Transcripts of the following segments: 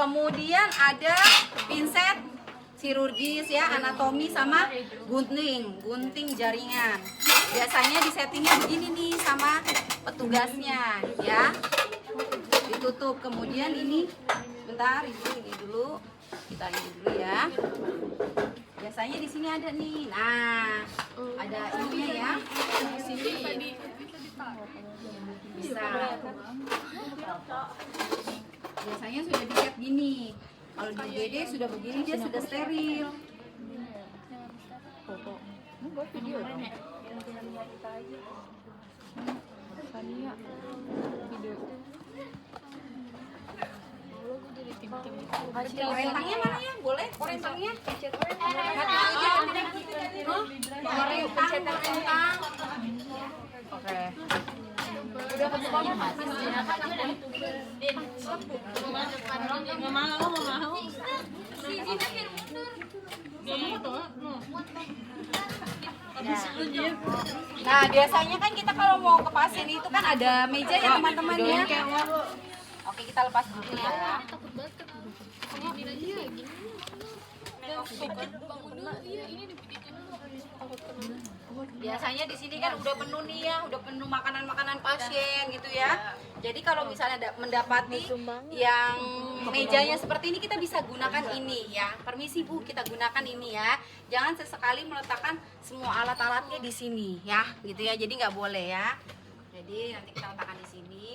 Kemudian ada pinset chirurgis ya, anatomi sama gunting jaringan. Biasanya disettingnya begini nih sama petugasnya ya. Ditutup. Kemudian ini bentar, ini dulu. Kita ini dulu ya. Biasanya di sini ada nih. Nah, ada ininya ya. Di sini bisa. Biasanya sudah di-set gini. Kalau di UGD sudah begini, dia sudah steril. Video Korentangnya mana ya? Boleh korentangnya? Korentang. Oke. Udah ketemu Mas. Nah, biasanya kan kita kalau mau ke pasien itu kan ada meja ya teman-teman ya. Oke, kita lepas dulu ya. Biasanya di sini kan udah penuh nih ya, udah penuh makanan-makanan pasien gitu ya. Jadi kalau misalnya mendapati yang mejanya seperti ini, kita bisa gunakan ini ya. Permisi Bu, kita gunakan ini ya. Jangan sesekali meletakkan semua alat-alatnya di sini ya, gitu ya. Jadi nggak boleh ya. Jadi nanti kita letakkan di sini.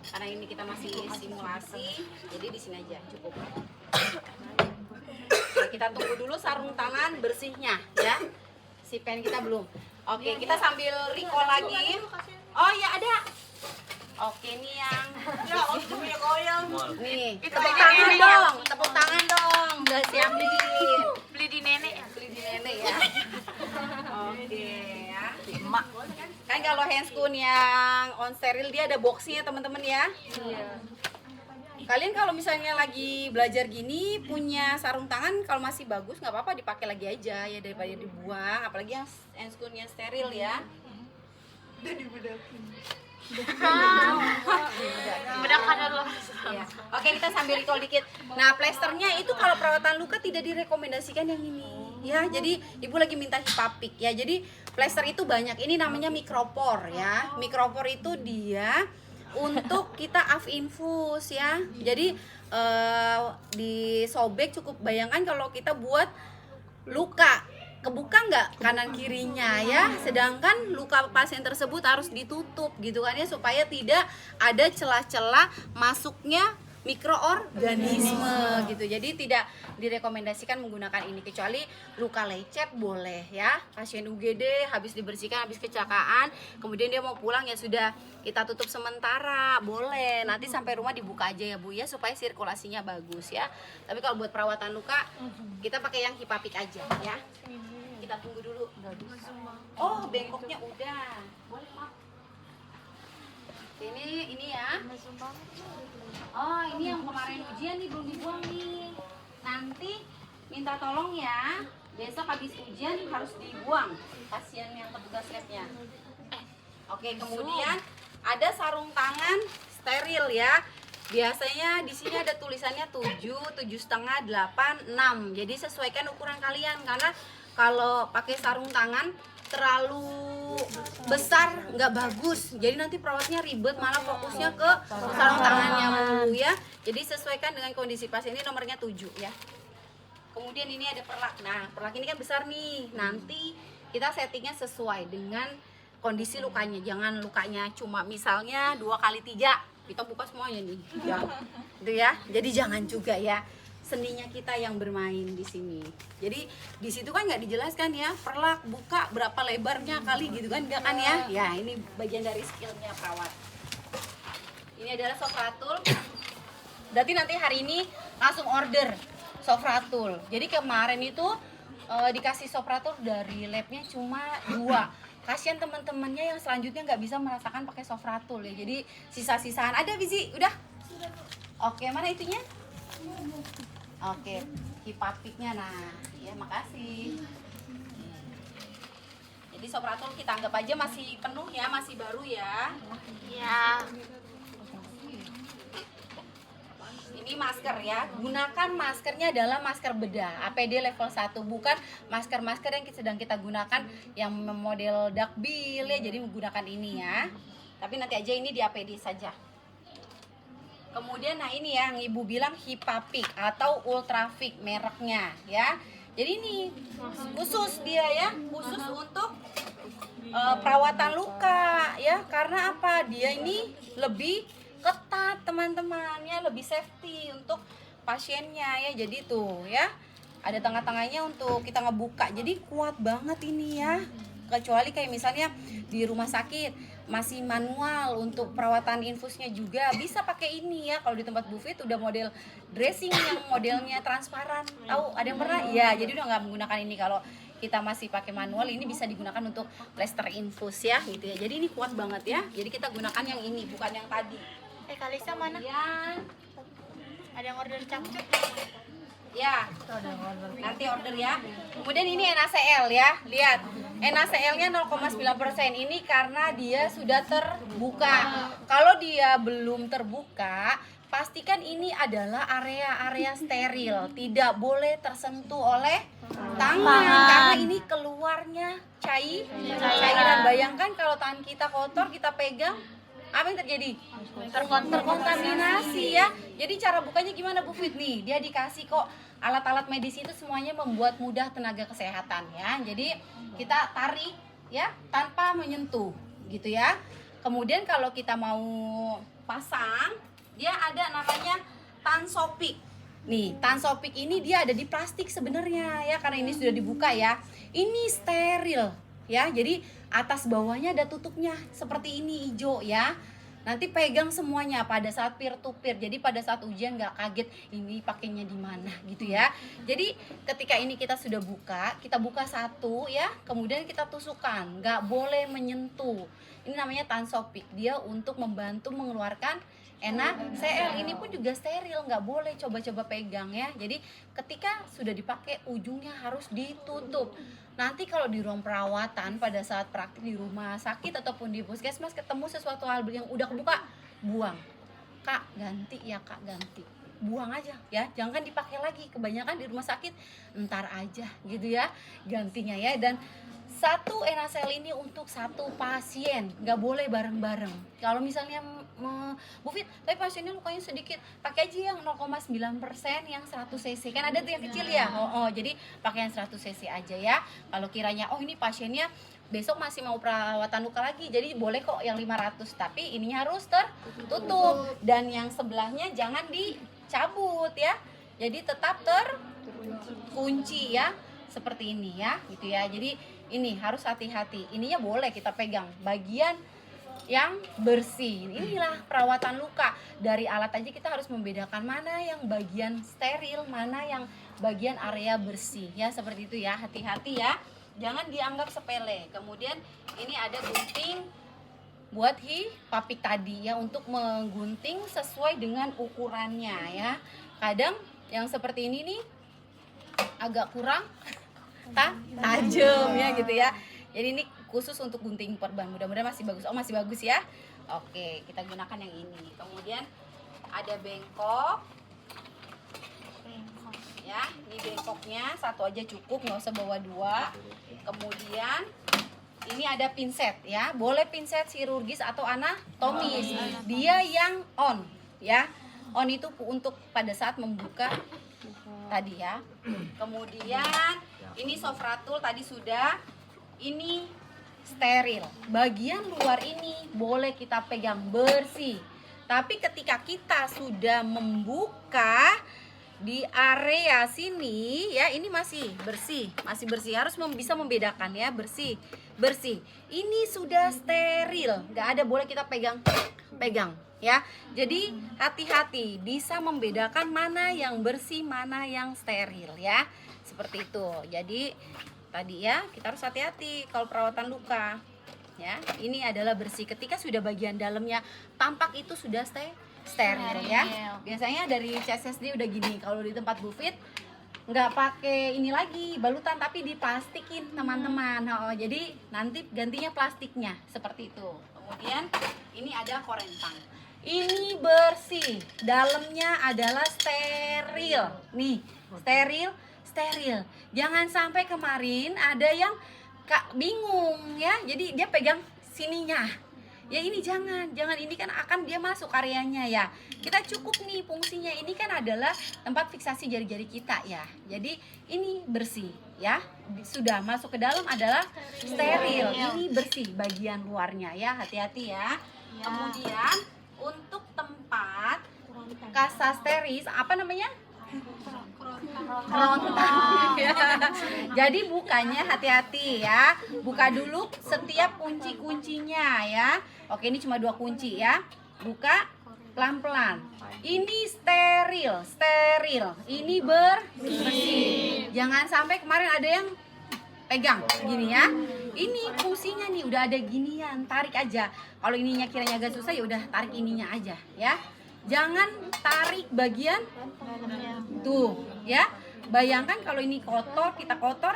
Karena ini kita masih simulasi, jadi di sini aja cukup. Nah, kita tunggu dulu sarung tangan bersihnya ya. Si pen kita belum. Oke, kita sambil recall lagi. Oh ya ada. Oke, ini yang nih, tepuk tangan dong, tepuk tangan dong. Udah siap beli di nenek ya, beli di nenek ya. Oke ya. Mak. Kan kalau handscoon yang on steril dia ada boxnya teman-teman ya. Iya. Kalian kalau misalnya lagi belajar gini punya sarung tangan kalau masih bagus nggak apa-apa dipakai lagi aja ya daripada dibuang, apalagi yang handscoonnya steril ya. Udah dibedakin. Bedakan dulu. Ya. Oke, kita sambil recall dikit. Nah, plesternya itu kalau perawatan luka tidak direkomendasikan yang ini. Ya, jadi ibu lagi minta hipapik ya. Jadi plester itu banyak. Ini namanya mikropor ya. Mikropor itu dia untuk kita AF infus ya. Jadi disobek cukup, bayangkan kalau kita buat luka kebuka nggak kanan kirinya ya, sedangkan luka pasien tersebut harus ditutup gitu kan ya, supaya tidak ada celah-celah masuknya mikroorganisme gitu. Jadi tidak direkomendasikan menggunakan ini, kecuali luka lecet boleh ya. Pasien UGD habis dibersihkan, habis kecelakaan, kemudian dia mau pulang ya sudah, kita tutup sementara boleh. Nanti sampai rumah dibuka aja ya Bu ya, supaya sirkulasinya bagus ya. Tapi kalau buat perawatan luka kita pakai yang hipapik aja ya. Kita tunggu dulu. Oh, bengkoknya udah. Boleh, Mak. Ini ya. Oh, ini yang kemarin ujian nih belum dibuang nih. Nanti minta tolong ya. Besok habis ujian harus dibuang pasien yang petugas labnya. Oke, kemudian ada sarung tangan steril ya. Biasanya di sini ada tulisannya 7, 7,5, 8, 6. Jadi sesuaikan ukuran kalian, karena kalau pakai sarung tangan terlalu besar nggak bagus, jadi nanti perawatnya ribet, malah fokusnya ke sarung tangannya dulu ya. Jadi sesuaikan dengan kondisi pasien. Ini nomornya 7 ya. Kemudian ini ada perlak. Nah, perlak ini kan besar nih, nanti kita settingnya sesuai dengan kondisi lukanya. Jangan lukanya cuma misalnya 2x3, kita buka semuanya nih ya. Itu ya, jadi jangan juga ya. Seninya kita yang bermain di sini. Jadi di situ kan nggak dijelaskan ya, perlak buka berapa lebarnya kali gitu kan, enggak kan ya? Ya, ini bagian dari skillnya perawat. Ini adalah sofratul. Berarti nanti hari ini langsung order sofratul. Jadi kemarin itu dikasih sofratul dari labnya cuma 2. Kasihan teman-temannya yang selanjutnya nggak bisa merasakan pakai sofratul ya. Jadi sisa-sisaan ada Bizi, udah. Oke, mana itunya? Oke, hipapiknya. Nah, ya makasih. Jadi sofratul kita anggap aja masih penuh ya, masih baru ya. Iya. Ini masker ya, gunakan maskernya adalah masker bedah APD level 1, bukan masker-masker yang sedang kita gunakan yang model duckbill ya. Jadi menggunakan ini ya, tapi nanti aja ini di APD saja. Kemudian nah ini ya, yang ibu bilang Hipapik atau Ultrafik mereknya ya. Jadi ini khusus dia ya, khusus untuk perawatan luka ya. Karena apa? Dia ini lebih ketat teman-teman ya, lebih safety untuk pasiennya ya. Jadi tuh ya, ada tengah-tengahnya untuk kita ngebuka. Jadi kuat banget ini ya. Kecuali kayak misalnya di rumah sakit masih manual untuk perawatan infusnya juga bisa pakai ini ya. Kalau di tempat Bu Fit udah model dressing yang modelnya transparan. Tahu ada yang pernah? Ya, jadi udah nggak menggunakan ini. Kalau kita masih pakai manual, ini bisa digunakan untuk plester infus ya gitu ya. Jadi ini kuat banget ya. Jadi kita gunakan yang ini, bukan yang tadi. Kalisa mana? Ya. Ada yang order capcuk? Ya, nanti order ya. Kemudian ini NaCl ya, lihat NaCl-nya 0,9%. Ini karena dia sudah terbuka. Kalau dia belum terbuka, pastikan ini adalah area-area steril, tidak boleh tersentuh oleh tangan karena ini keluarnya cairan. Bayangkan kalau tangan kita kotor, kita pegang, apa yang terjadi? Terkontaminasi ya. Jadi cara bukanya gimana Bu Fit nih? Dia dikasih kok alat-alat medis itu semuanya membuat mudah tenaga kesehatan ya. Jadi kita tarik ya tanpa menyentuh gitu ya. Kemudian kalau kita mau pasang, dia ada namanya Tansopik. Nih, Tansopik ini dia ada di plastik sebenarnya ya, karena ini sudah dibuka ya. Ini steril ya. Jadi atas bawahnya ada tutupnya seperti ini hijau ya. Nanti pegang semuanya pada saat peer to peer. Jadi pada saat ujian nggak kaget ini pakainya di mana gitu ya. Jadi ketika ini kita sudah buka, kita buka satu ya, kemudian kita tusukkan, nggak boleh menyentuh. Ini namanya Tansopik. Dia untuk membantu mengeluarkan NaCl. Ini pun juga steril, nggak boleh coba-coba pegang ya. Jadi ketika sudah dipakai ujungnya harus ditutup. Nanti kalau di ruang perawatan pada saat praktik di rumah sakit ataupun di puskesmas ketemu sesuatu hal yang udah kebuka, buang. Kak ganti ya kak, ganti. Buang aja ya, jangan dipakai lagi. Kebanyakan di rumah sakit entar aja gitu ya gantinya ya. Dan satu NaCl ini untuk satu pasien, nggak boleh bareng-bareng. Kalau misalnya Bu Fit, tapi pasiennya lukanya sedikit, pakai aja yang 0,9% yang 100 cc. Kan ada tuh yang kecil ya. Jadi pakai yang 100 cc aja ya. Kalau kiranya ini pasiennya besok masih mau perawatan luka lagi, jadi boleh kok yang 500, tapi ininya harus tertutup dan yang sebelahnya jangan dicabut ya. Jadi tetap terkunci ya. Seperti ini ya, gitu ya. Jadi ini harus hati-hati. Ininya boleh kita pegang bagian yang bersih. Inilah perawatan luka. Dari alat aja kita harus membedakan mana yang bagian steril, mana yang bagian area bersih ya, seperti itu ya. Hati-hati ya. Jangan dianggap sepele. Kemudian ini ada gunting buat Hipapik tadi ya, untuk menggunting sesuai dengan ukurannya ya. Kadang yang seperti ini nih agak kurang tajam ya gitu ya. Jadi ini khusus untuk gunting perban. Mudah-mudahan masih bagus. Masih bagus ya. Oke, kita gunakan yang ini. Kemudian ada bengkok. Ya, ini bengkoknya satu aja cukup, nggak usah bawa dua. Kemudian ini ada pinset ya. Boleh pinset chirurgis atau anatomis. Dia yang on ya. On itu untuk pada saat membuka tadi ya. Kemudian ini sofratul tadi sudah. Ini steril. Bagian luar ini boleh kita pegang bersih. Tapi ketika kita sudah membuka di area sini ya, ini masih bersih, harus bisa membedakan ya, bersih. Ini sudah steril, nggak ada boleh kita pegang ya. Jadi hati-hati bisa membedakan mana yang bersih, mana yang steril ya, seperti itu. Jadi tadi ya kita harus hati-hati kalau perawatan luka ya. Ini adalah bersih. Ketika sudah bagian dalamnya tampak itu sudah steril ya. Biasanya dari CSSD udah gini. Kalau di tempat Bu Fit nggak pakai ini lagi balutan, tapi diplastikin teman-teman. Jadi nanti gantinya plastiknya seperti itu. Kemudian ini ada korentang. Ini bersih, dalamnya adalah steril. Nih, steril. Jangan sampai kemarin ada yang bingung ya. Jadi dia pegang sininya. Ya ini jangan ini kan akan dia masuk areanya ya. Kita cukup nih fungsinya ini kan adalah tempat fiksasi jari-jari kita ya. Jadi ini bersih ya. Sudah masuk ke dalam adalah steril. Ini bersih bagian luarnya ya. Hati-hati ya. Kemudian untuk tempat kasa steris apa namanya? Kerontang. Jadi bukanya hati-hati ya. Buka dulu setiap kunci-kuncinya ya. Oke, ini cuma 2 kunci ya. Buka pelan-pelan. Ini steril. Ini bersih. Jangan sampai kemarin ada yang pegang gini ya. Ini fungsinya nih udah ada ginian, tarik aja. Kalau ininya kiranya agak susah ya udah tarik ininya aja ya. Jangan tarik bagian tuh ya. Bayangkan kalau ini kotor, kita kotor,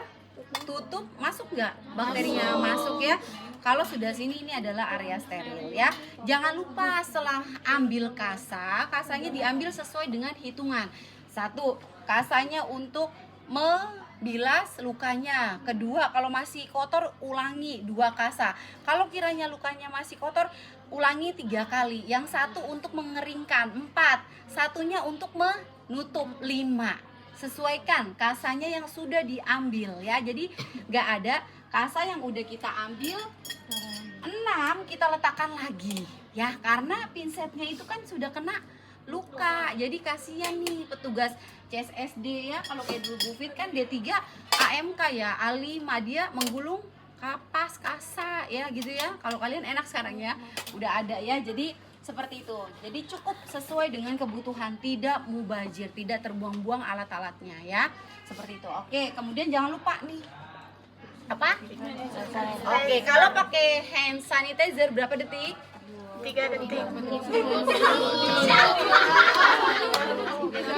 tutup, masuk nggak bakterinya? Masuk ya. Kalau sudah sini ini adalah area steril ya. Jangan lupa setelah ambil kasanya diambil sesuai dengan hitungan. 1, kasanya untuk bilas lukanya. Kedua, kalau masih kotor ulangi 2 kasa. Kalau kiranya lukanya masih kotor ulangi 3 kali. Yang 1 untuk mengeringkan, 4. Satunya untuk menutup, 5. Sesuaikan kasanya yang sudah diambil ya. Jadi nggak ada kasa yang udah kita ambil 6 kita letakkan lagi ya, karena pinsetnya itu kan sudah kena luka. Jadi kasihan nih petugas CSSD ya. Kalau kayak dulu Bu Fit kan D3 AMK ya, A5 dia menggulung kapas kasa ya gitu ya. Kalau kalian enak sekarang ya udah ada ya. Jadi seperti itu. Jadi cukup sesuai dengan kebutuhan, tidak mubazir, tidak terbuang-buang alat-alatnya ya. Seperti itu. Oke, kemudian jangan lupa nih apa? Oke, kalau pakai hand sanitizer berapa detik? 3 detik.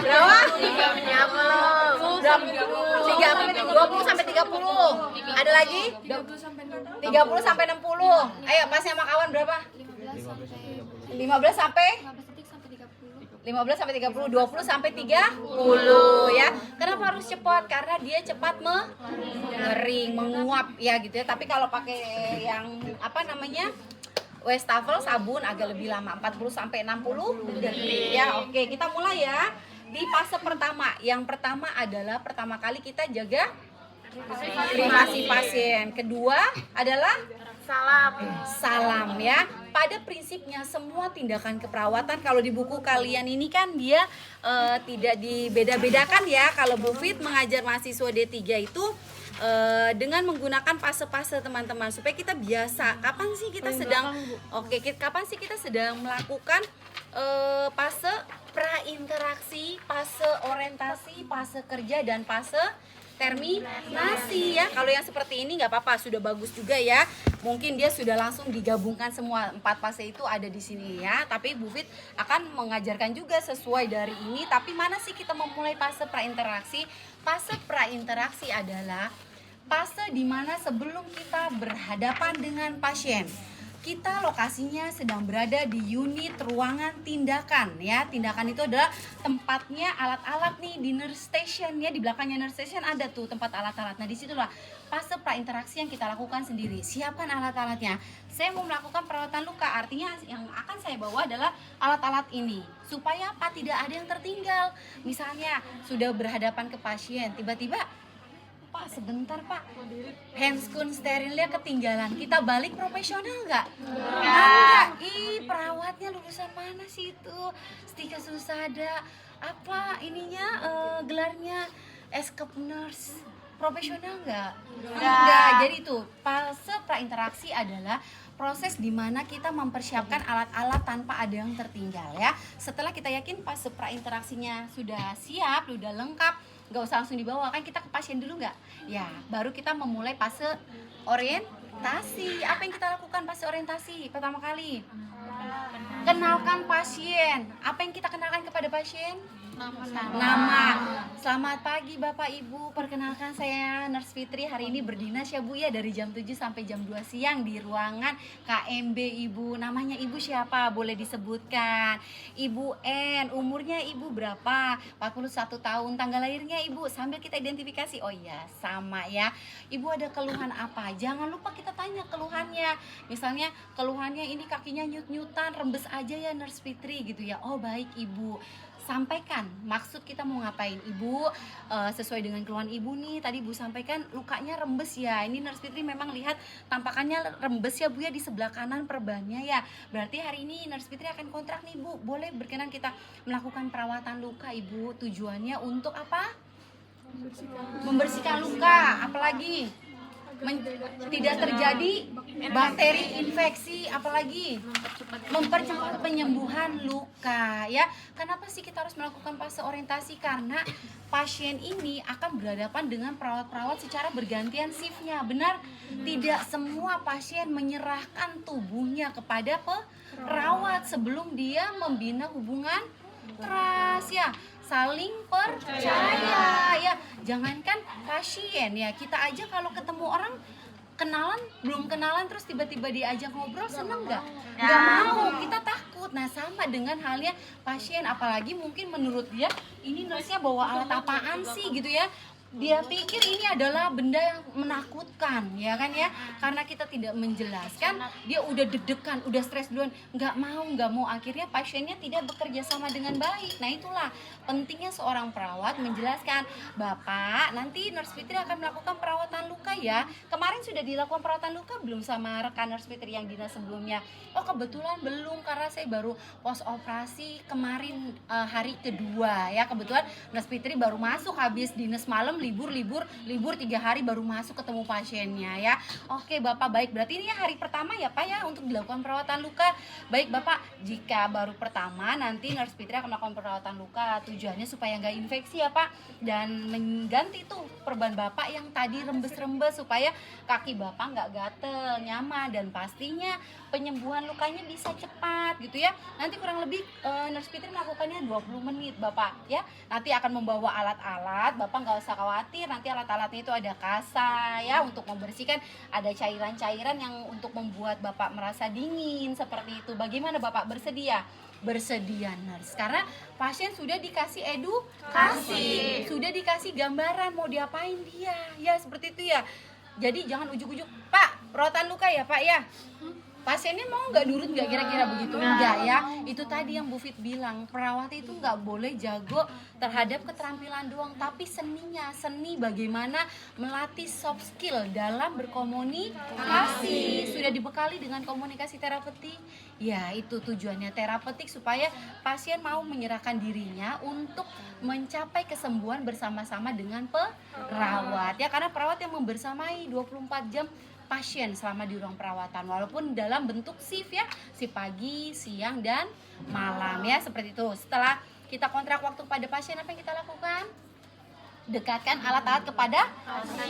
Berapa? 30. 20 sampai 30. Ada lagi? 30 sampai 60. Ayo, pas sama kawan berapa? 15 sampai 15 sampai 30, 20 sampai 30 ya. Kenapa harus cepat? Karena dia cepat mengering, menguap ya gitu ya. Tapi kalau pakai yang apa namanya? Wastafel sabun agak lebih lama, 40 sampai 60 detik ya. Oke, kita mulai ya. Di fase pertama. Yang pertama adalah pertama kali kita jaga privasi pasien. Kedua adalah salam ya. Pada prinsipnya semua tindakan keperawatan kalau di buku kalian ini kan dia tidak dibeda-bedakan ya. Kalau Bu Fit mengajar mahasiswa D3 itu dengan menggunakan fase-fase teman-teman supaya kita biasa. Kapan sih kita sedang melakukan fase prainteraksi, fase orientasi, fase kerja dan fase terminasi ya. Kalau yang seperti ini nggak apa-apa, sudah bagus juga ya. Mungkin dia sudah langsung digabungkan semua 4 fase itu ada di sini ya. Tapi Bu Fit akan mengajarkan juga sesuai dari ini. Tapi mana sih kita memulai fase prainteraksi? Fase prainteraksi adalah fase di mana sebelum kita berhadapan dengan pasien, kita lokasinya sedang berada di unit ruangan tindakan ya. Tindakan itu adalah tempatnya alat-alat nih di nurse station ya. Di belakangnya nurse station ada tuh tempat alat-alat. Nah disitulah fase prainteraksi yang kita lakukan sendiri. Siapkan alat-alatnya. Saya mau melakukan perawatan luka, artinya yang akan saya bawa adalah alat-alat ini. Supaya apa? Tidak ada yang tertinggal. Misalnya sudah berhadapan ke pasien, tiba-tiba Pak sebentar Pak, handscoon sterilnya ketinggalan. Kita balik profesional nggak? Enggak. Ih perawatnya lulusan mana sih itu? Stika Susada. Apa ininya gelarnya escape nurse. Profesional nggak? Enggak. Jadi itu fase prainteraksi adalah proses di mana kita mempersiapkan alat-alat tanpa ada yang tertinggal ya. Setelah kita yakin fase prainteraksinya sudah siap, sudah lengkap, nggak usah langsung dibawa, kan kita ke pasien dulu nggak? Ya, baru kita memulai fase orientasi. Apa yang kita lakukan pas orientasi pertama kali? Kenalkan pasien. Apa yang kita kenalkan kepada pasien? Nama. Selamat pagi Bapak Ibu, perkenalkan saya Nurse Fitri. Hari ini berdinas ya Bu ya, dari jam 7 sampai jam 2 siang di ruangan KMB Ibu. Namanya Ibu siapa? Boleh disebutkan. Ibu N, umurnya Ibu berapa? 41 tahun. Tanggal lahirnya Ibu, sambil kita identifikasi. Oh iya, sama ya. Ibu ada keluhan apa? Jangan lupa kita tanya keluhannya. Misalnya keluhannya ini kakinya nyut-nyutan, rembes aja ya Nurse Fitri gitu ya. Oh baik Ibu. Sampaikan maksud kita mau ngapain Ibu, sesuai dengan keluhan Ibu nih. Tadi Ibu sampaikan lukanya rembes ya. Ini Nurse Fitri memang lihat tampakannya rembes ya Bu ya, di sebelah kanan perbannya ya. Berarti hari ini Nurse Fitri akan kontrak nih Bu. Boleh berkenan kita melakukan perawatan luka Ibu. Tujuannya untuk apa? Membersihkan luka. Apalagi? Tidak terjadi bakteri infeksi, apalagi mempercepat penyembuhan luka ya. Kenapa sih kita harus melakukan fase orientasi? Karena pasien ini akan berhadapan dengan perawat-perawat secara bergantian shiftnya. Benar? Tidak semua pasien menyerahkan tubuhnya kepada perawat sebelum dia membina hubungan trust ya, saling percaya ya. Jangankan pasien ya, kita aja kalau ketemu orang kenalan, belum kenalan terus tiba-tiba diajak ngobrol, seneng nggak mau, kita takut. Nah sama dengan halnya pasien, apalagi mungkin menurut dia ini nurse-nya bawa alat apaan sih gitu ya. Dia pikir ini adalah benda yang menakutkan ya kan ya, karena kita tidak menjelaskan dia udah deg-degan, udah stres duluan, nggak mau, akhirnya pasiennya tidak bekerja sama dengan baik. Nah itulah pentingnya seorang perawat menjelaskan, Bapak nanti Nurse Fitri akan melakukan perawatan luka ya. Kemarin sudah dilakukan perawatan luka belum sama rekan Nurse Fitri yang dinas sebelumnya? Oh kebetulan belum, karena saya baru pos operasi kemarin hari kedua ya. Kebetulan Nurse Fitri baru masuk habis dinas malam, libur 3 hari baru masuk ketemu pasiennya ya. Oke Bapak, baik, berarti ini hari pertama ya Pak ya untuk dilakukan perawatan luka. Baik Bapak, jika baru pertama nanti Nurse Fitri akan melakukan perawatan luka. Tujuannya supaya nggak infeksi ya Pak, dan mengganti tuh perban Bapak yang tadi rembes-rembes supaya kaki Bapak nggak gatel, nyaman, dan pastinya penyembuhan lukanya bisa cepat gitu ya. Nanti kurang lebih Nurse Fitri melakukannya 20 menit Bapak ya. Nanti akan membawa alat-alat, Bapak nggak usah khawatir, nanti alat-alatnya itu ada kasa ya untuk membersihkan, ada cairan-cairan yang untuk membuat Bapak merasa dingin seperti itu. Bagaimana Bapak, bersedia? Bersedia Nurse, karena pasien sudah dikasih edukasi, sudah dikasih gambaran mau diapain dia ya, seperti itu ya. Jadi jangan ujuk-ujuk, Pak perawatan luka ya Pak ya, pasiennya mau nggak nurut nggak kira-kira begitu? Enggak ya. Itu tadi yang Bu Fit bilang, perawat itu nggak boleh jago terhadap keterampilan doang, tapi seninya, seni bagaimana melatih soft skill dalam berkomunikasi. Sudah dibekali dengan komunikasi terapeutik ya, itu tujuannya terapeutik supaya pasien mau menyerahkan dirinya untuk mencapai kesembuhan bersama-sama dengan perawat ya, karena perawat yang membersamai 24 jam pasien selama di ruang perawatan, walaupun dalam bentuk shift ya, shift pagi, siang, dan malam ya, seperti itu. Setelah kita kontrak waktu pada pasien, apa yang kita lakukan? Dekatkan alat-alat kepada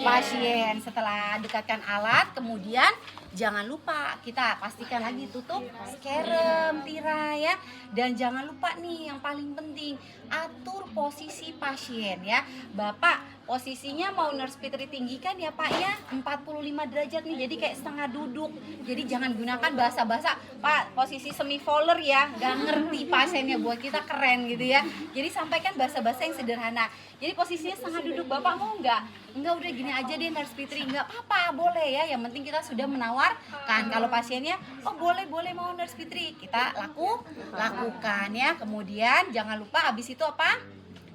pasien. Setelah dekatkan alat, kemudian jangan lupa kita pastikan lagi tutup skerem, tirai ya. Dan jangan lupa nih yang paling penting, atur posisi pasien ya. Bapak posisinya mau Nurse Fitri tinggikan ya Pak ya, 45 derajat nih, jadi kayak setengah duduk. Jadi jangan gunakan bahasa-bahasa, Pak posisi semi fowler ya, gak ngerti pasiennya, buat kita keren gitu ya. Jadi sampaikan bahasa-bahasa yang sederhana. Jadi posisinya setengah duduk, Bapak mau nggak? Enggak, udah gini aja deh Nurse Fitri. Nggak apa-apa, boleh ya, yang penting kita sudah menawarkan. Kalau pasiennya, oh boleh mau Nurse Fitri, kita lakukan ya. Kemudian jangan lupa habis itu apa?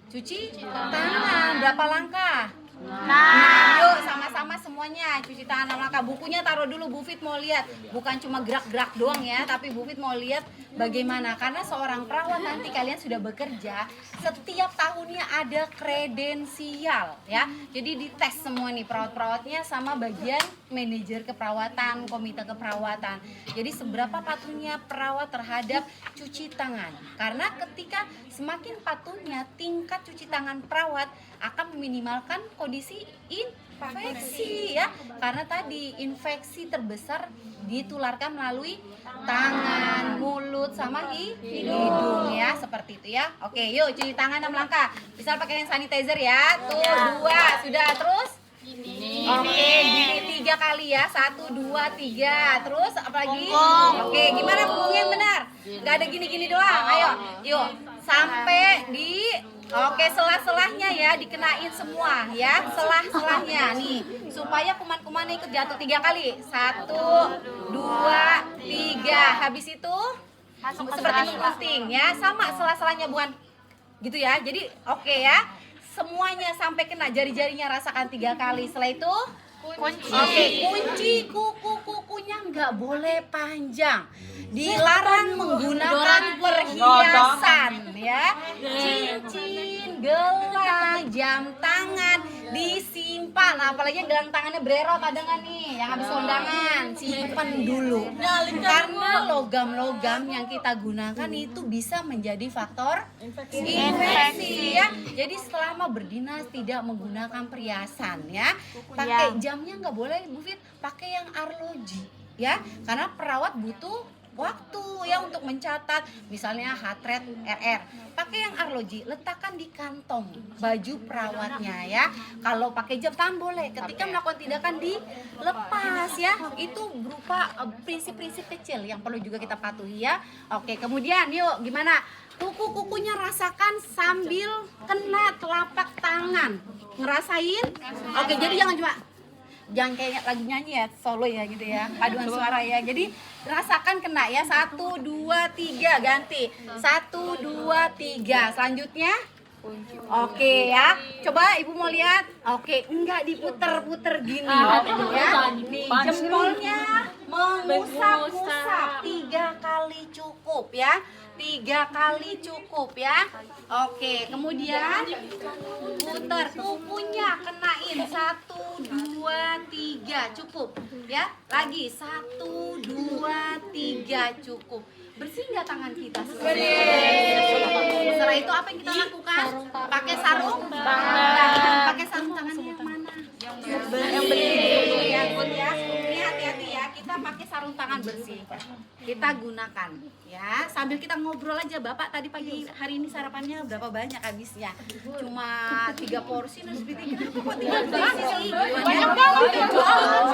Cuci tangan. Berapa langkah? Nah, yuk sama-sama semuanya cuci tangan 6 langkah. Bukunya taruh dulu, Bu Fit mau lihat. Bukan cuma gerak-gerak doang ya, tapi Bu Fit mau lihat bagaimana. Karena seorang perawat nanti kalian sudah bekerja, setiap tahunnya ada kredensial ya. Jadi dites semua nih perawat-perawatnya sama bagian manajer keperawatan, komite keperawatan. Jadi seberapa patuhnya perawat terhadap cuci tangan? Karena ketika semakin patuhnya tingkat cuci tangan perawat akan meminimalkan kondisi infeksi ya. Karena tadi infeksi terbesar ditularkan melalui tangan, mulut sama hidung ya, seperti itu ya. Oke, yuk cuci tangan 6 langkah. Bisa pakai hand sanitizer ya. Tuh, 2, sudah. Terus oke, gini 3 kali ya. 1, 2, 3. Terus apa lagi? Oke, gimana punggungnya yang benar? Gak ada gini-gini doang. Ayo, yuk. Sampai di selah-selahnya ya dikenain semua ya, selah-selahnya nih supaya kuman-kumannya ikut jatuh 3 kali. 1, 2, 3. Habis itu seperti menggunting ya, sama selah-selahnya bukan gitu ya. Jadi oke ya, semuanya sampai kena jari-jarinya, rasakan 3 kali. Setelah itu kunci kuku-kukunya nggak boleh panjang, dilarang menggunakan perhiasan ya, cincin, gelang, jam tangan disimpan, apalagi gelang tangannya bererot ada nggak nih yang habis kondangan, simpan dulu karena logam-logam yang kita gunakan itu bisa menjadi faktor infeksi ya. Jadi selama berdinas tidak menggunakan perhiasan ya, pakai jamnya nggak boleh Bu Fit, pakai yang arloji ya, karena perawat butuh waktu ya untuk mencatat, misalnya heart rate RR, pakai yang arloji, letakkan di kantong baju perawatnya ya. Kalau pakai jam tangan boleh, ketika melakukan tindakan dilepas ya. Itu berupa prinsip-prinsip kecil yang perlu juga kita patuhi ya. Oke, kemudian yuk gimana? Kuku-kukunya rasakan sambil kena telapak tangan, ngerasain. Oke, jadi jangan kayak lagi nyanyi ya, solo ya gitu ya, paduan suara ya. Jadi rasakan kena ya. 1, 2, 3 ganti. 1, 2, 3. Selanjutnya oke ya. Coba Ibu mau lihat. Oke, enggak diputer-puter gini ya. Nih, jempolnya mengusap-usap 3 kali cukup ya. 3 kali cukup ya. Oke, kemudian putar kukunya, kenain 1, 2, 3 cukup ya. Lagi 1, 2, 3 cukup. Bersih nggak tangan kita? Setelah itu apa yang kita lakukan? Pakai sarung tangan. Pakai sarung tangannya yang mana? Yang bersih ya, Bun ya. Ini hati-hati ya, kita pakai sarung tangan bersih. Kita gunakan ya, sambil kita ngobrol aja. Bapak tadi pagi hari ini sarapannya berapa banyak habisnya? Cuma 3 porsi, terus berarti kenapa kok 3 porsi sih? Banyak banget.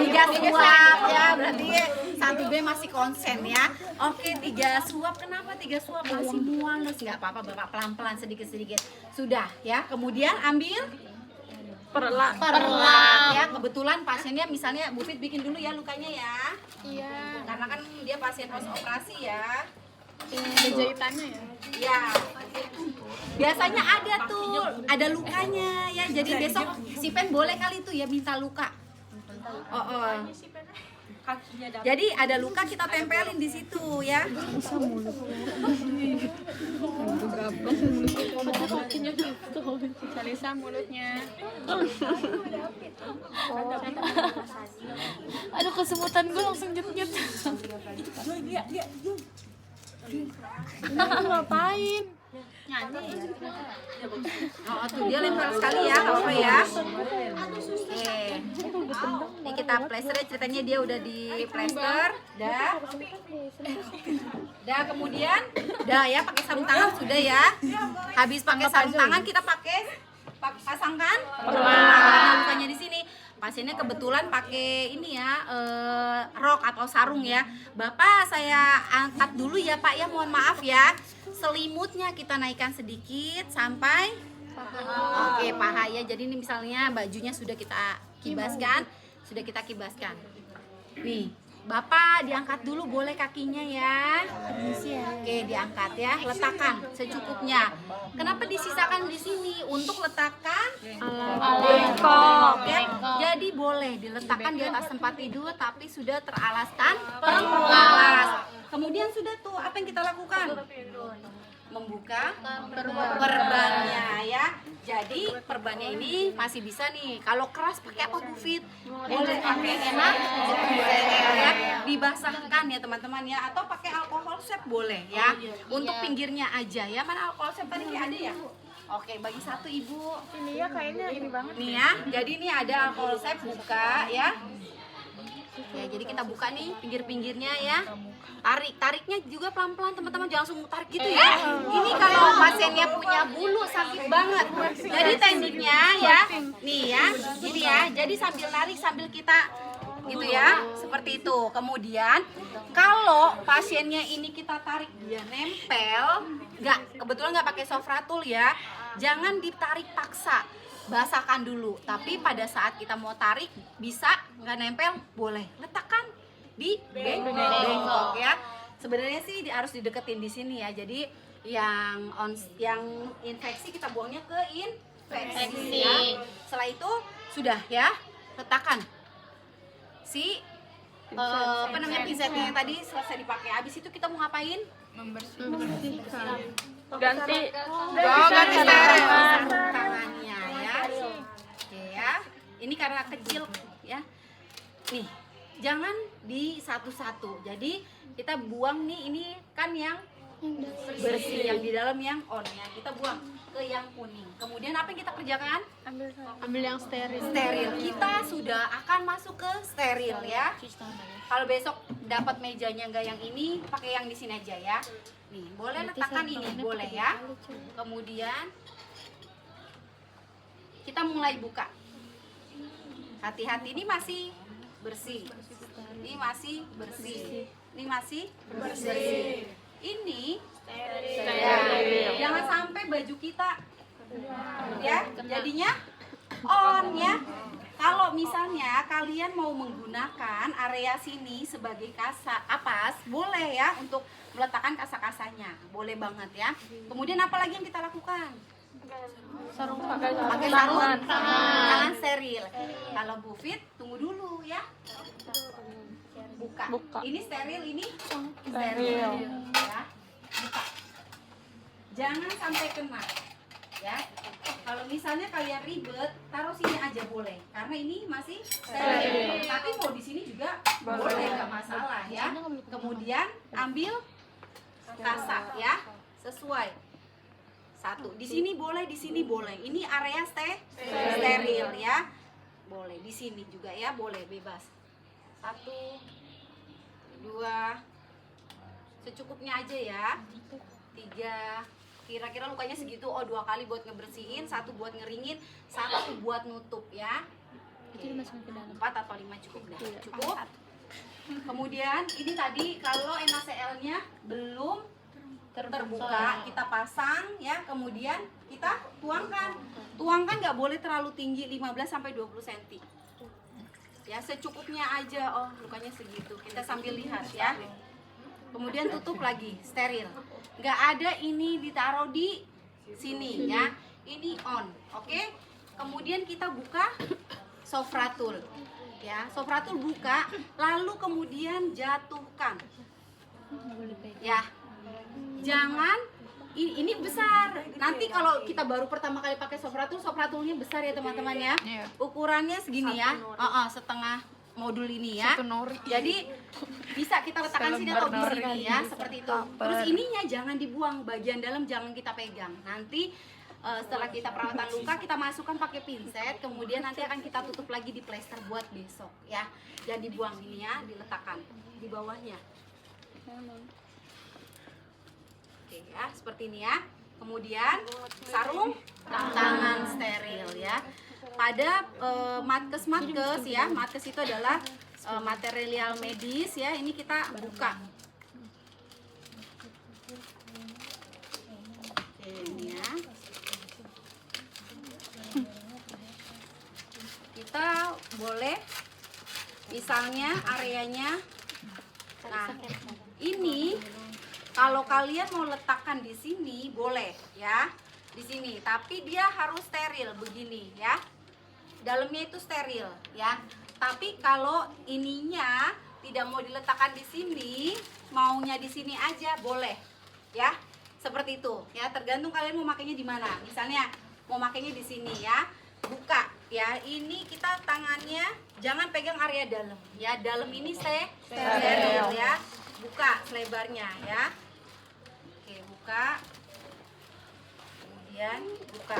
3 suap ya, berarti 1B masih konsen ya. Oke, 3 suap. Kenapa 3 suap? Masih muales, nggak apa-apa Bapak, pelan-pelan sedikit-sedikit. Sudah ya, kemudian ambil perlak ya. Kebetulan pasiennya misalnya Bu Fit bikin dulu ya lukanya ya. Iya. Karena kan dia pasien post operasi ya. Jahitannya ya. Ya. Biasanya ada tuh, ada lukanya ya. Jadi besok si Pen boleh kali tuh ya minta luka. Jadi ada luka kita tempelin di situ ya. Salisa mulutnya. Aduh, kesemutan gue langsung nyut-nyut. Ngapain? Tuh dia lempar sekali ya, nggak apa-apa ya. Oke. Ini kita plester, ceritanya dia udah di plester, dah kemudian, ya pakai sarung tangan sudah ya. Habis pakai sarung tangan kita pasangkan lukanya di sini. Pasiennya kebetulan pakai ini ya, rok atau sarung ya. Bapak saya angkat dulu ya Pak ya, mohon maaf ya. Selimutnya kita naikkan sedikit sampai paha ya. Jadi ini misalnya bajunya sudah kita kibaskan, nih Bapak diangkat dulu boleh kakinya ya. Oke, diangkat ya, letakkan secukupnya. Kenapa disisakan di sini? Untuk letakkan bengkok ya. Jadi boleh diletakkan di atas tempat tidur tapi sudah teralaskan pengalas. Kemudian sudah tuh, apa yang kita lakukan? Membuka perbannya ya. Jadi perbannya ini masih bisa nih. Kalau keras pakai apa Bu Fit? Boleh pakai enak, ya, dibasahkan ya teman-teman ya, atau pakai alkohol sep boleh ya. Untuk pinggirnya aja ya. Mana alkohol sep tadi ada ya? Oke, bagi satu Ibu. Ini ya kayaknya ini banget. Nih ya, jadi ini ada alkohol sep, buka ya. Ya, jadi kita buka nih pinggir-pinggirnya ya. Tariknya juga pelan-pelan teman-teman, jangan langsung tarik gitu ya. Ini kalau pasiennya punya bulu sakit banget. Jadi tekniknya ya, nih ya, gini ya. Jadi sambil narik sambil kita gitu ya, seperti itu. Kemudian kalau pasiennya ini kita tarik dia nempel, kebetulan nggak pakai sofratul ya, jangan ditarik paksa. Basahkan dulu, tapi pada saat kita mau tarik bisa nggak nempel boleh letakkan di bengkok ya. Sebenarnya sih harus dideketin di sini ya, jadi yang infeksi kita buangnya ke infeksi ya. Setelah itu sudah ya, letakkan si pinsetnya yang tadi selesai dipakai. Habis itu kita mau ngapain? Ganti Steril tangannya ya. Oke ya. Ini karena kecil ya. Nih, jangan di satu-satu. Jadi kita buang nih, ini kan yang bersih, yang di dalam yang on ya. Kita buang ke yang kuning. Kemudian apa yang kita kerjakan? ambil yang steril. Steril. Kita sudah akan masuk ke steril ya. Kalau besok dapat mejanya enggak yang ini, pakai yang di sini aja ya. Nih, boleh letakkan ini, boleh ya. Kemudian kita mulai buka. Hati-hati, ini masih bersih. Ini masih bersih. Ini masih bersih. Ini steril. Jangan sampai baju kita ya jadinya on ya. Kalau misalnya kalian mau menggunakan area sini sebagai apas, boleh ya untuk meletakkan kasa-kasanya, boleh banget ya. Kemudian apa lagi yang kita lakukan? Pakai sarung tangan steril. Kalau Bu Fit, tunggu dulu ya. Buka. Ini steril, ini steril ya. Buka. Jangan sampai kena ya. Kalau misalnya kalian ribet, taruh sini aja boleh, karena ini masih steril. Tapi mau di sini juga boleh, nggak masalah ya. Kemudian ambil kasa ya, sesuai. Satu, di sini boleh, di sini boleh. Ini area steril ya. Boleh di sini juga ya, boleh bebas. 1, 2, secukupnya aja ya. 3, kira-kira lukanya segitu. 2 kali buat ngebersihin, 1 buat ngeringin, 1 buat nutup ya. Oke. 4 atau 5 cukup dah. Cukup. Kemudian ini tadi kalau NaCl-nya belum terbuka, kita pasang ya, kemudian kita tuangkan. Tuangkan nggak boleh terlalu tinggi, 15-20 cm. Ya, secukupnya aja. Lukanya segitu. Kita sambil lihat ya. Kemudian tutup lagi, steril. Nggak ada ini ditaruh di sini ya. Ini on, oke? Kemudian kita buka sofratul. Ya, sofratul buka, lalu kemudian jatuhkan. Ya. Jangan ini besar. Nanti kalau kita baru pertama kali pakai sofratulnya besar ya teman-teman ya. Ukurannya segini ya. Setengah modul ini ya. Jadi bisa kita letakkan sini atau di sini ya, seperti itu. Terus ininya jangan dibuang, bagian dalam jangan kita pegang. Nanti setelah kita perawatan luka, kita masukkan pakai pinset, kemudian nanti akan kita tutup lagi di plester buat besok ya. Jangan dibuang, ini ya, diletakkan di bawahnya. Oke ya, seperti ini ya. Kemudian sarung tangan steril ya. Pada matkes ya, matkes itu adalah material medis ya. Ini kita buka. Oke, ini ya. Kita boleh misalnya areanya. Nah, ini kalau kalian mau letakkan di sini boleh ya, di sini. Tapi dia harus steril begini ya. Dalamnya itu steril ya. Tapi kalau ininya tidak mau diletakkan di sini, maunya di sini aja boleh ya. Seperti itu ya. Tergantung kalian mau makainya di mana. Misalnya mau makainya di sini ya. Buka ya. Ini kita tangannya jangan pegang area dalam ya. Dalam ini steril ya. Buka selebarnya ya. Oke, buka. Kemudian buka.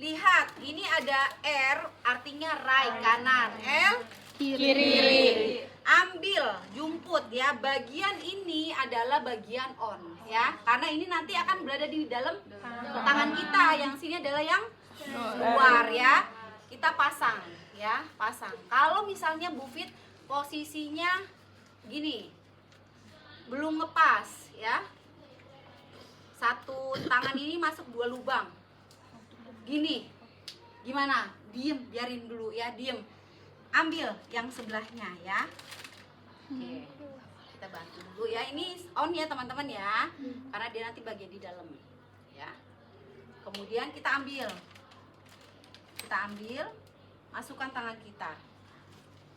Lihat, ini ada R artinya right kanan, L kiri. Ambil, jumput ya. Bagian ini adalah bagian on ya. Karena ini nanti akan berada di dalam tangan kita. Yang sini adalah yang luar ya. Kita pasang ya, pasang. Kalau misalnya Bu Fit posisinya gini, belum ngepas ya. Satu tangan ini masuk 2 lubang. Gini, gimana? Diem, biarin dulu ya, diem. Ambil yang sebelahnya ya. Oke, kita bantu dulu ya. Ini on ya teman-teman ya, karena dia nanti bagian di dalam ya. Kemudian kita ambil, masukkan tangan kita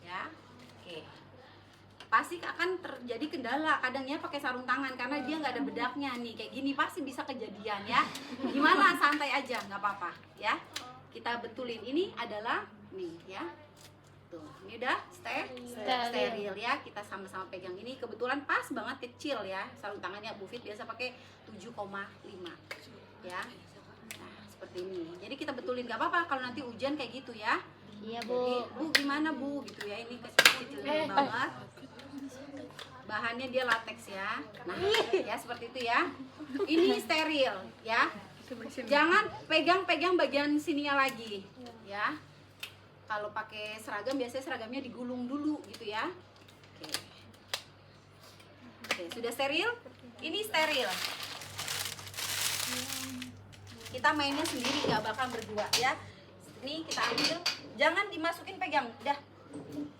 ya. Oke, pasti akan terjadi kendala kadangnya pakai sarung tangan karena dia nggak ada bedaknya nih, kayak gini pasti bisa kejadian ya. Gimana, santai aja, nggak apa-apa ya. Kita betulin, ini adalah nih ya, tuh ini udah steril ya. Kita sama-sama pegang, ini kebetulan pas banget kecil ya sarung tangannya. Bu Fit biasa pakai 7,5 ya. Nah seperti ini, jadi kita betulin, nggak apa-apa kalau nanti hujan kayak gitu ya. Iya Jadi, Bu gimana Bu gitu ya, ini kecil-kecil banget. Bahannya dia latex ya. Nah, ya seperti itu ya. Ini steril ya. Jangan pegang-pegang bagian sininya lagi ya. Kalau pakai seragam biasanya seragamnya digulung dulu gitu ya. Oke. Oke, sudah steril? Ini steril. Kita mainnya sendiri, nggak bakal berdua ya. Ini kita ambil, jangan dimasukin, pegang, udah.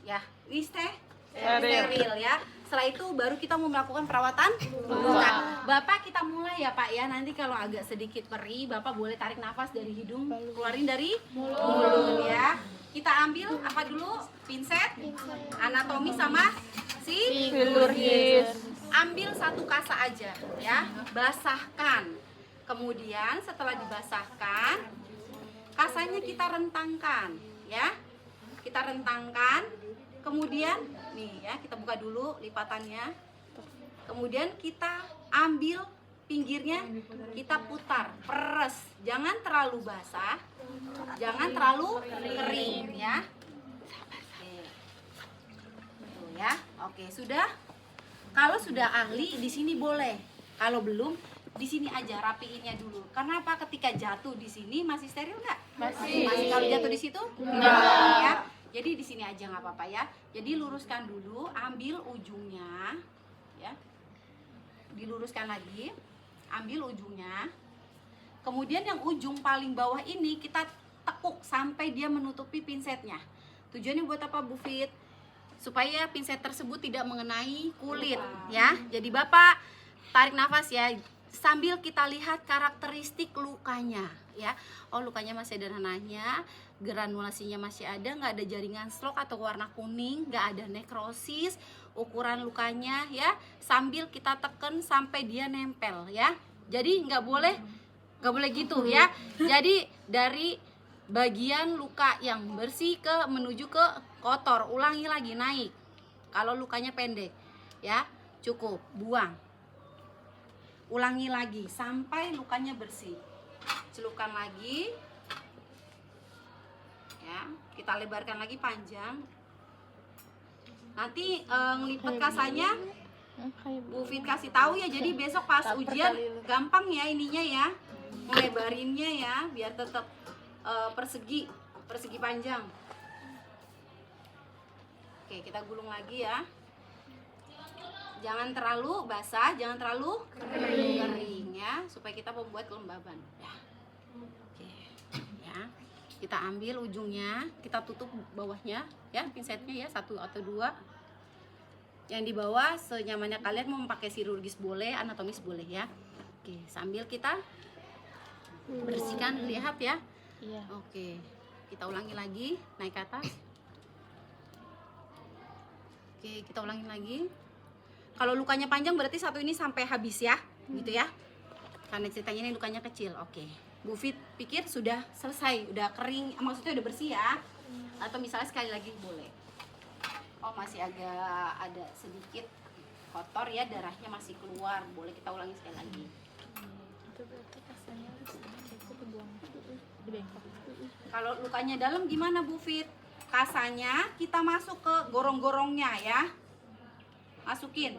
Ya, ini steril ya. Setelah itu baru kita mau melakukan perawatan luka. Bapak kita mulai ya Pak ya. Nanti kalau agak sedikit perih, Bapak boleh tarik nafas dari hidung, keluarin dari mulut ya. Kita ambil apa dulu? Pinset, anatomi sama chirurgis. Ambil satu kasa aja ya, basahkan. Kemudian setelah dibasahkan, kasanya kita rentangkan ya. Kita rentangkan. Kemudian nih ya, kita buka dulu lipatannya. Kemudian kita ambil pinggirnya, kita putar, peres. Jangan terlalu basah, jangan terlalu kering ya. Tuh ya. Oke, sudah. Kalau sudah ahli di sini boleh. Kalau belum, di sini aja rapiinnya dulu. Karena apa? Ketika jatuh di sini masih steril nggak? Masih. Kalau jatuh di situ? Tidak ya. Jadi di sini aja nggak apa-apa ya. Jadi luruskan dulu, ambil ujungnya, ya, diluruskan lagi, ambil ujungnya. Kemudian yang ujung paling bawah ini kita tekuk sampai dia menutupi pinsetnya. Tujuannya buat apa Bu Fit? Supaya pinset tersebut tidak mengenai kulit, ya. Jadi Bapak tarik nafas ya, sambil kita lihat karakteristik lukanya, ya. Oh, lukanya masih sederhananya, granulasinya masih ada, nggak ada jaringan stroke atau warna kuning, nggak ada nekrosis. Ukuran lukanya ya, sambil kita tekan sampai dia nempel ya. Jadi nggak boleh gitu ya. Jadi dari bagian luka yang bersih ke menuju ke kotor, ulangi lagi, naik. Kalau lukanya pendek ya, cukup buang. Ulangi lagi sampai lukanya bersih. Celupkan lagi ya, kita lebarkan lagi panjang. Nanti ngelipet kasanya Bu Fit kasih tahu ya. Jadi besok pas ujian gampang ya ininya ya, ngelebarinnya ya, biar tetap persegi panjang. Oke, kita gulung lagi ya. Jangan terlalu basah, jangan terlalu kering ya, supaya kita membuat kelembaban ya. Oke ya, kita ambil ujungnya, kita tutup bawahnya ya, pinsetnya ya, 1 atau 2. Yang di bawah senyamannya kalian, mau pakai chirurgis boleh, anatomis boleh ya. Oke, sambil kita bersihkan, lihat ya. Iya. Oke, kita ulangi lagi, naik ke atas. Oke, kita ulangi lagi. Kalau lukanya panjang berarti satu ini sampai habis ya, gitu ya. Karena ceritanya ini lukanya kecil. Oke. Bu Fit pikir sudah selesai, udah kering, maksudnya udah bersih ya. Atau misalnya sekali lagi boleh. Oh masih agak ada sedikit kotor ya, darahnya masih keluar, boleh kita ulangi sekali lagi. Kalau lukanya dalam gimana Bu Fit? Kasanya kita masuk ke gorong-gorongnya ya. Masukin.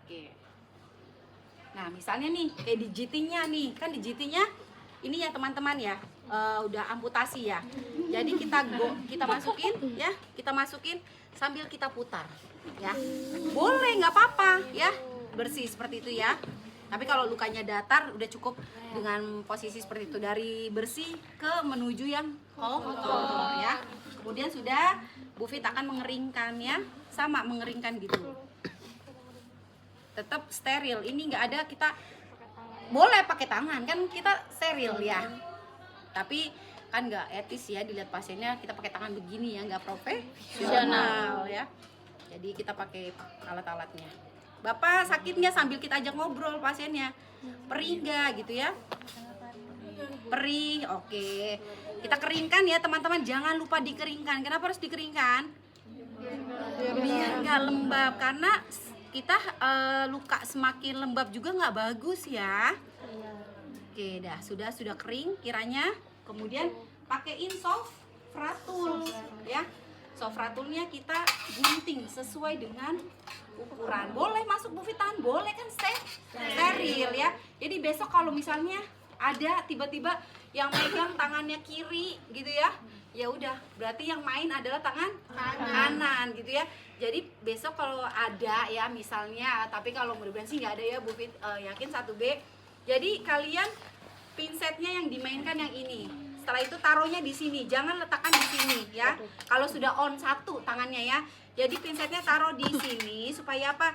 Oke. Nah misalnya nih kayak digitingnya nih, kan digitingnya ini ya teman-teman ya, udah amputasi ya. Jadi kita masukin ya, kita masukin sambil kita putar ya. Boleh nggak apa-apa ya, bersih seperti itu ya. Tapi kalau lukanya datar udah cukup dengan posisi seperti itu, dari bersih ke menuju yang kotor ya. Kemudian sudah Bu Fit akan mengeringkan ya, sama mengeringkan gitu. Tetap steril. Ini nggak ada kita boleh pakai tangan kan kita steril ya. Tapi kan nggak etis ya dilihat pasiennya kita pakai tangan begini ya, nggak profesional ya. Jadi kita pakai alat-alatnya. Bapak sakit nggak, sambil kita ajak ngobrol pasiennya, perih nggak gitu ya, perih, oke. Kita keringkan ya teman-teman, jangan lupa dikeringkan. Kenapa harus dikeringkan? Biar nggak lembab, karena kita luka semakin lembab juga nggak bagus ya. Oke, dah sudah kering kiranya. Kemudian pakaiin soft fratul ya. Soft fratulnya kita gunting sesuai dengan ukuran. Boleh masuk Bu Fitan, boleh kan steril ya. Jadi besok kalau misalnya ada tiba-tiba yang megang tangannya kiri gitu ya, ya udah berarti yang main adalah tangan kanan gitu ya. Jadi besok kalau ada ya misalnya, tapi kalau mudah-mudahan sih nggak ada ya Bu Fit, yakin 1B. Jadi kalian pinsetnya yang dimainkan yang ini. Setelah itu taruhnya di sini, jangan letakkan di sini ya. Kalau sudah on satu tangannya ya, jadi pinsetnya taruh di sini supaya apa?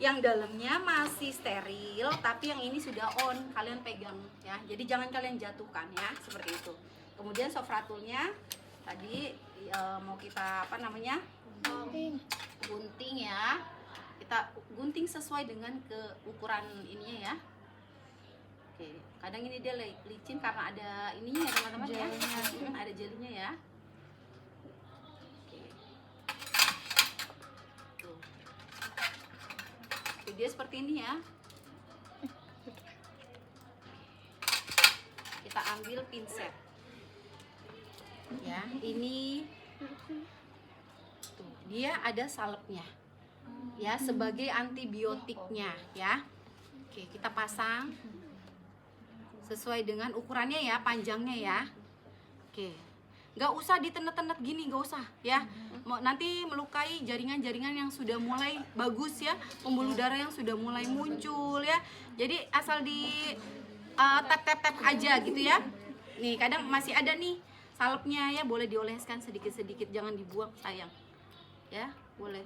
Yang dalamnya masih steril, tapi yang ini sudah on, kalian pegang ya. Jadi jangan kalian jatuhkan ya, seperti itu. Kemudian soft fratulnya tadi mau kita apa namanya? Gunting ya. Kita gunting sesuai dengan ukuran ininya ya. Oke, kadang ini dia licin karena ada ininya ya teman-teman ya, ada jelinya ya. Oke. Tuh. Dia seperti ini ya. Kita ambil pinset. Ya, ini tuh, dia ada salepnya. Ya, sebagai antibiotiknya ya. Oke, kita pasang sesuai dengan ukurannya ya, panjangnya ya. Oke, nggak usah ditenet-tenet gini, nggak usah ya. Nanti melukai jaringan-jaringan yang sudah mulai bagus ya, pembuluh darah yang sudah mulai muncul ya. Jadi asal di tap-tap aja gitu ya. Nih kadang masih ada nih salepnya ya, boleh dioleskan sedikit-sedikit, jangan dibuang sayang ya, boleh.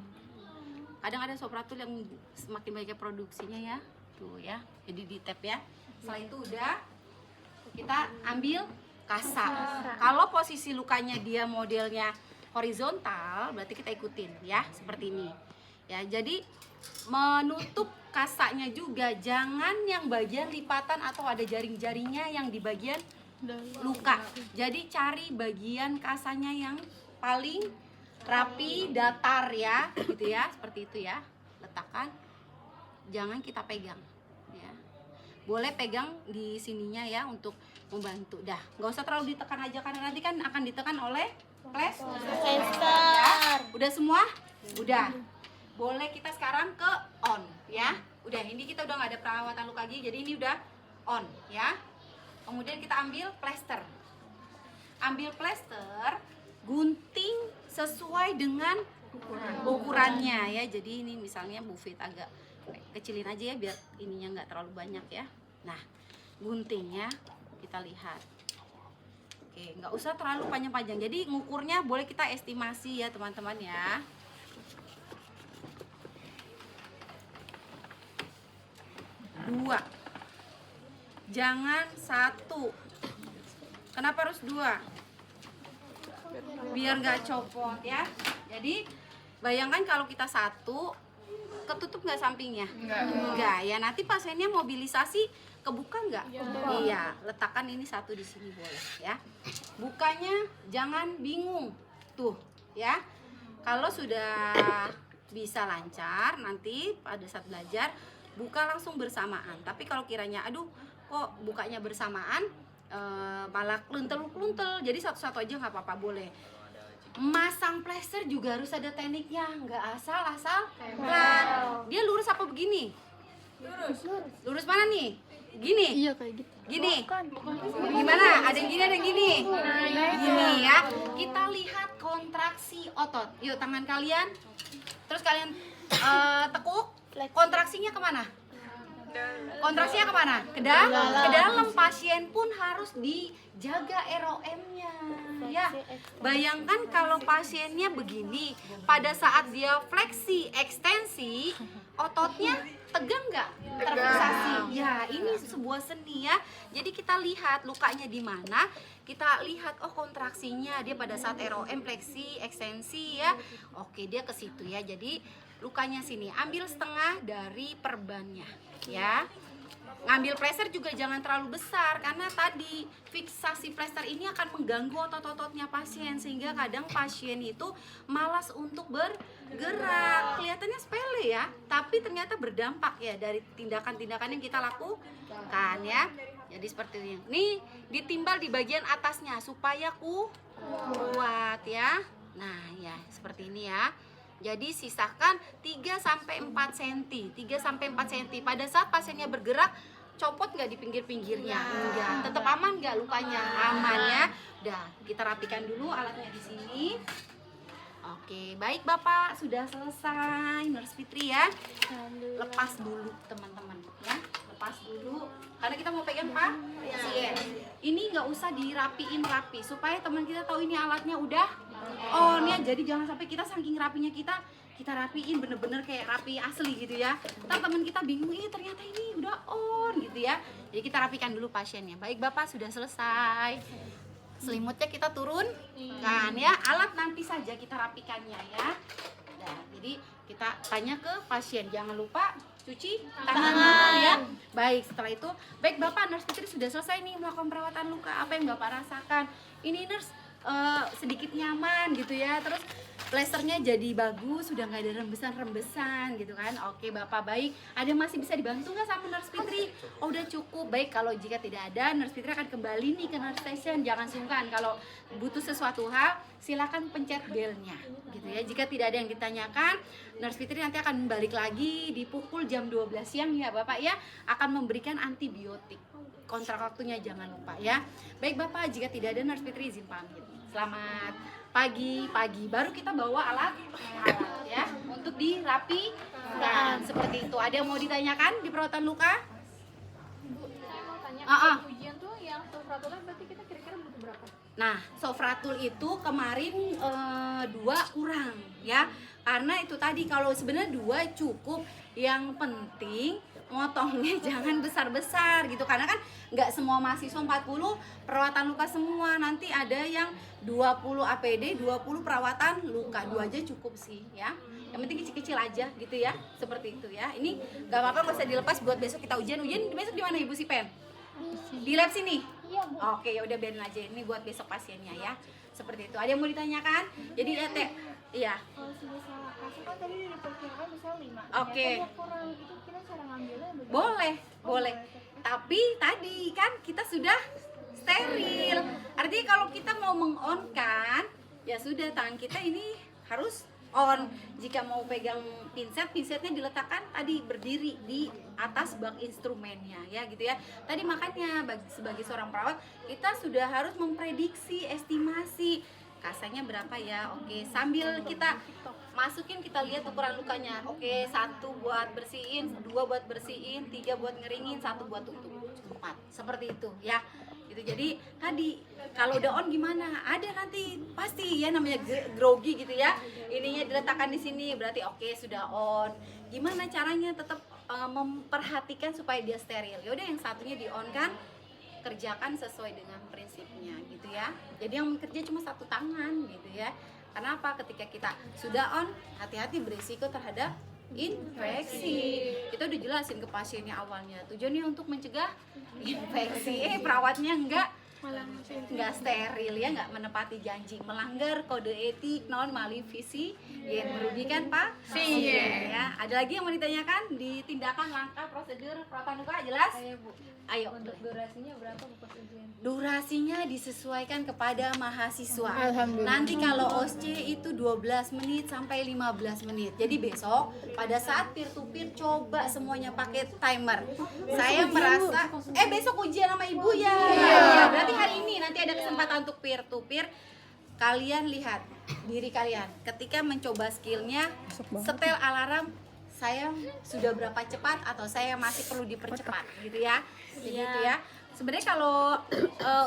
Kadang ada sopratul yang semakin banyak produksinya ya, tuh ya, jadi di tap ya. Setelah itu udah kita ambil kasa. Kalau posisi lukanya dia modelnya horizontal, berarti kita ikutin ya, seperti ini ya. Jadi menutup kasanya juga, jangan yang bagian lipatan atau ada jaring-jaringnya yang di bagian luka. Jadi cari bagian kasanya yang paling rapi, datar ya, gitu ya, seperti itu ya. Letakkan, jangan kita pegang ya. Boleh pegang di sininya ya untuk membantu. Dah, nggak usah terlalu ditekan aja karena nanti kan akan ditekan oleh plester. Ya. Udah semua? Udah. Boleh kita sekarang ke on ya. Udah, ini kita udah nggak ada perawatan luka gigi, jadi ini udah on ya. Kemudian kita ambil plester. Ambil plester, gunting sesuai dengan ukurannya ya. Jadi ini misalnya Bu Fit agak kecilin aja ya biar ininya nggak terlalu banyak ya. Nah, guntingnya kita lihat. Oke, nggak usah terlalu panjang-panjang. Jadi ngukurnya boleh kita estimasi ya teman-teman ya. Dua, jangan satu. Kenapa harus dua? Biar nggak copot ya. Jadi bayangkan kalau kita satu, ketutup nggak sampingnya? Enggak ya, nanti pasiennya mobilisasi kebuka nggak? Iya, letakkan ini satu di sini boleh ya. Bukanya jangan bingung tuh ya. Kalau sudah bisa lancar, nanti pada saat belajar buka langsung bersamaan. Tapi kalau kiranya aduh kok bukanya bersamaan, malah kluntel-kluntel, jadi satu-satu aja nggak apa-apa, boleh. Masang plester juga harus ada tekniknya, nggak asal-asal pelan. Dia lurus apa begini? Lurus mana nih? Gini? Iya kayak gitu. Gini? Gimana? Ada yang gini, ada yang gini? Gini ya. Kita lihat kontraksi otot. Yuk tangan kalian. Terus kalian tekuk. Kontraksinya kemana? Kontraksinya kemana? Ke dalam. Pasien pun harus dijaga ROM-nya. Ya, bayangkan kalau pasiennya begini, pada saat dia fleksi, ekstensi, ototnya tegang nggak? Terfiksasi. Ya, ini sebuah seni ya. Jadi kita lihat lukanya di mana, kita lihat oh kontraksinya dia pada saat ROM, fleksi, ekstensi ya. Oke, dia ke situ ya. Jadi lukanya sini, ambil setengah dari perbannya ya. Ngambil plester juga jangan terlalu besar, karena tadi fiksasi plester ini akan mengganggu otot-ototnya pasien, sehingga kadang pasien itu malas untuk bergerak. Kelihatannya sepele ya, tapi ternyata berdampak ya dari tindakan-tindakan yang kita lakukan ya. Jadi seperti ini. Nih ditimbal di bagian atasnya supaya kuat ya. Nah ya seperti ini ya. Jadi sisakan 3-4 cm. 3-4 cm. Pada saat pasiennya bergerak, copot nggak di pinggir-pinggirnya? Enggak. Tetap aman nggak lukanya? Aman ya. Udah, kita rapikan dulu alatnya di sini. Oke, baik Bapak, sudah selesai. Nurse Fitri ya. Lepas dulu teman-teman ya. Lepas dulu. Karena kita mau pegang pasien. Ini nggak usah dirapiin rapi supaya teman kita tahu ini alatnya udah on ya. Jadi jangan sampai kita saking rapinya kita rapiin bener-bener kayak rapi asli gitu ya. Ntar teman kita bingung, ternyata ini udah on gitu ya. Jadi kita rapikan dulu pasiennya. Baik Bapak, sudah selesai. Selimutnya kita turun kan ya. Alat nanti saja kita rapikannya ya. Nah, jadi kita tanya ke pasien, jangan lupa cuci tangan dulu ya. Baik, setelah itu baik Bapak, Nurse Fitri sudah selesai nih melakukan perawatan luka. Apa yang Bapak rasakan? Ini nurse sedikit nyaman gitu ya, terus plesternya jadi bagus, sudah nggak ada rembesan-rembesan gitu kan. Oke Bapak, baik, ada masih bisa dibantu nggak sama Nurse Fitri? Oh udah cukup. Baik, kalau jika tidak ada, Nurse Fitri akan kembali nih ke nurse station. Jangan sungkan, kalau butuh sesuatu hal silakan pencet belnya gitu ya. Jika tidak ada yang ditanyakan, Nurse Fitri nanti akan balik lagi di pukul jam 12 siang ya Bapak ya, akan memberikan antibiotik. Kontrak waktunya jangan lupa ya. Baik Bapak, jika tidak ada, Nurse Fitri izin pamit. Selamat pagi, baru kita bawa alat ya untuk dirapikan seperti itu. Ada yang mau ditanyakan di perawatan luka? Saya mau tanya, ujian tuh yang sofratulnya berarti kita kira-kira butuh berapa? Nah, sofratul itu kemarin 2 kurang ya. Karena itu tadi, kalau sebenarnya 2 cukup. Yang penting motongnya jangan besar-besar gitu, karena kan nggak semua mahasiswa 40 perawatan luka semua. Nanti ada yang 20 APD, 20 perawatan luka. 2 aja cukup sih ya. Yang penting kecil-kecil aja gitu ya. Seperti itu ya. Ini nggak apa-apa, nggak usah dilepas buat besok kita ujian. Ujian besok di mana Ibu Sipen? Di lab sini? Iya Bu. Oke, ya udah biarin aja, ini buat besok pasiennya ya. Seperti itu. Ada yang mau ditanyakan? Jadi ya Teh, iya. Kalau semisal kasih kan tadi diperkirakan misalnya 5. Oke. Ternyata kurang gitu, kita cara ngambilnya bagaimana? Boleh. Tapi tadi kan kita sudah steril. Artinya kalau kita mau meng-on kan, ya sudah tangan kita ini harus on. Jika mau pegang pinsetnya diletakkan tadi berdiri di atas bak instrumennya ya gitu ya. Tadi makanya sebagai seorang perawat kita sudah harus memprediksi, estimasi kasanya berapa ya. Oke, sambil kita masukin kita lihat ukuran lukanya. Oke, 1 buat bersihin, 2 buat bersihin, 3 buat ngeringin, 1 buat tutup. 4. Seperti itu ya. Gitu. Jadi tadi kalau udah on gimana? Ada nanti pasti ya, namanya grogi gitu ya. Ininya diletakkan di sini berarti oke, sudah on. Gimana caranya tetap memperhatikan supaya dia steril? Ya udah, yang satunya di on kan, kerjakan sesuai dengan prinsipnya gitu ya. Jadi yang bekerja cuma 1 tangan gitu ya. Karena apa? Ketika kita sudah on, hati-hati berisiko terhadap infeksi. Kita udah jelasin ke pasiennya awalnya. Tujuannya untuk mencegah infeksi. Perawatnya nggak steril ya, nggak menepati janji, melanggar kode etik, non malefisi yang merugikan pasien ya. Ada lagi yang mau ditanyakan di tindakan, langkah, prosedur pramuka jelas? Ayo. Untuk durasinya berapa Bu pas ujian? Durasinya disesuaikan kepada mahasiswa. Alhamdulillah. Nanti kalau OSC itu 12 menit sampai 15 menit. Jadi besok pada saat peer to peer coba semuanya pakai timer. Saya merasa besok ujian sama Ibu ya. Iya, berarti hari ini nanti ada kesempatan untuk peer to peer. Kalian lihat diri kalian ketika mencoba skillnya, setel alarm saya sudah berapa cepat atau saya masih perlu dipercepat gitu ya. Gitu ya. Sebenarnya kalau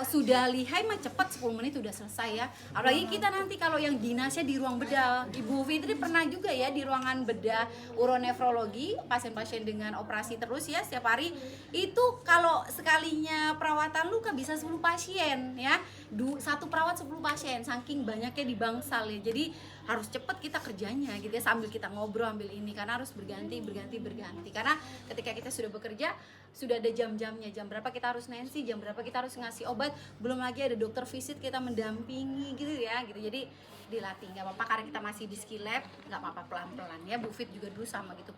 sudah lihai mah cepat 10 menit udah selesai ya. Apalagi kita nanti kalau yang dinasnya di ruang bedah. Ibu Fitri pernah juga ya di ruangan bedah uronefrologi, pasien-pasien dengan operasi terus ya setiap hari. Itu kalau sekalinya perawatan luka bisa 10 pasien ya. Satu perawat 10 pasien, saking banyaknya di bangsal ya. Jadi harus cepat kita kerjanya gitu ya, sambil kita ngobrol ambil ini, karena harus berganti. Karena ketika kita sudah bekerja sudah ada jam-jamnya, jam berapa kita harus nansi, jam berapa kita harus ngasih obat, belum lagi ada dokter visit kita mendampingi gitu ya gitu. Jadi dilatih, nggak apa-apa karena kita masih di skill lab, nggak apa-apa pelan-pelan ya. Bu Fit juga dulu sama gitu pelan.